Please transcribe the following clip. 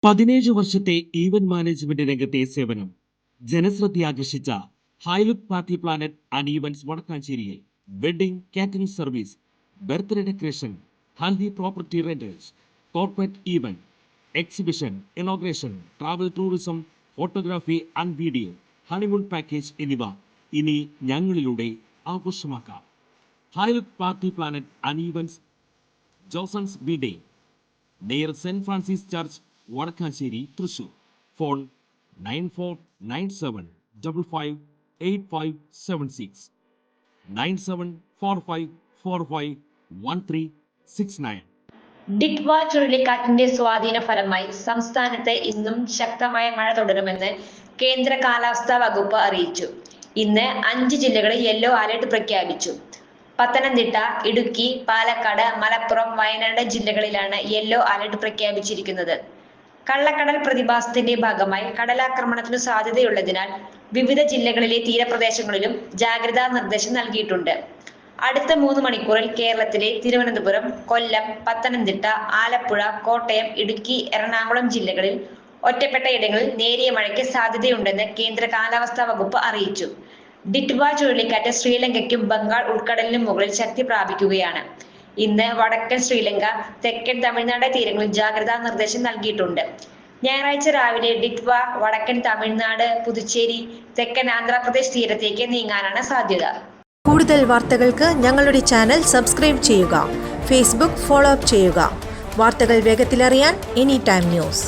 17 വർഷത്തെ event management രംഗത്തെ സേവനം ജനശ്രദ്ധയാകർഷിച്ച Highlook Party Planet and Events വടക്കാഞ്ചേരിയിൽ wedding catering service, birthday decoration, haldi property rentals, corporate event, exhibition, inauguration, travel tourism, photography and video, honeymoon package എന്നിവ ഇനി ഞങ്ങളിലൂടെ ആഘോഷമാക്കാം. Highlook Party Planet and Events, Josons B near Saint Francis Church, Vadakkanchery, Thrissur. Phone 9497558576 9745451369. Ditwah ചുഴലിക്കാറ്റിന്റെ സ്വാധീന ഫലമായി സംസ്ഥാനത്ത് ഇന്നും ശക്തമായ മഴ തുടരുമെന്ന് കേന്ദ്ര കാലാവസ്ഥാ വകുപ്പ് അറിയിച്ചു. ഇന്ന് 5 ജില്ലകളിൽ യെല്ലോ അലർട്ട് പ്രഖ്യാപിച്ചു. പത്തനംതിട്ട, ഇടുക്കി, പാലക്കാട്, മലപ്പുറം, വയനാട് ജില്ലകളിലാണ് യെല്ലോ അലർട്ട് പ്രഖ്യാപിച്ചിരിക്കുന്നത്. കള്ളക്കടൽ പ്രതിഭാസത്തിന്റെ ഭാഗമായി കടലാക്രമണത്തിനു സാധ്യതയുള്ളതിനാൽ വിവിധ ജില്ലകളിലെ തീരപ്രദേശങ്ങളിലും ജാഗ്രതാ നിർദ്ദേശം നൽകിയിട്ടുണ്ട്. അടുത്ത 3 മണിക്കൂറിൽ കേരളത്തിലെ തിരുവനന്തപുരം, കൊല്ലം, പത്തനംതിട്ട, ആലപ്പുഴ, കോട്ടയം, ഇടുക്കി, എറണാകുളം ജില്ലകളിൽ ഒറ്റപ്പെട്ട ഇടങ്ങളിൽ നേരിയ മഴയ്ക്ക് സാധ്യതയുണ്ടെന്ന് കേന്ദ്ര കാലാവസ്ഥാ വകുപ്പ് അറിയിച്ചു. ഡിറ്റ്വ ചുഴലിക്കാറ്റ് ശ്രീലങ്കയ്ക്കും ബംഗാൾ ഉൾക്കടലിനും മുകളിൽ ശക്തി പ്രാപിക്കുകയാണ്. ഇന്ന് വടക്കൻ ശ്രീലങ്ക, തെക്കൻ തമിഴ്നാട് തീരങ്ങളിൽ ജാഗ്രതാ നിർദ്ദേശം നൽകിയിട്ടുണ്ട്. ഞായറാഴ്ച രാവിലെ ഡിറ്റ്വ വടക്കൻ തമിഴ്നാട്, പുതുച്ചേരി, തെക്കൻ ആന്ധ്രാപ്രദേശ് തീരത്തേക്ക് നീങ്ങാനാണ് സാധ്യത. കൂടുതൽ വാർത്തകൾക്ക് ഞങ്ങളുടെ ചാനൽ സബ്സ്ക്രൈബ് ചെയ്യുക. ഫേസ്ബുക്ക് ഫോളോ അപ്പ് ചെയ്യുക. വാർത്തകൾ വേഗത്തിലറിയാൻ എനി ടൈം ന്യൂസ്.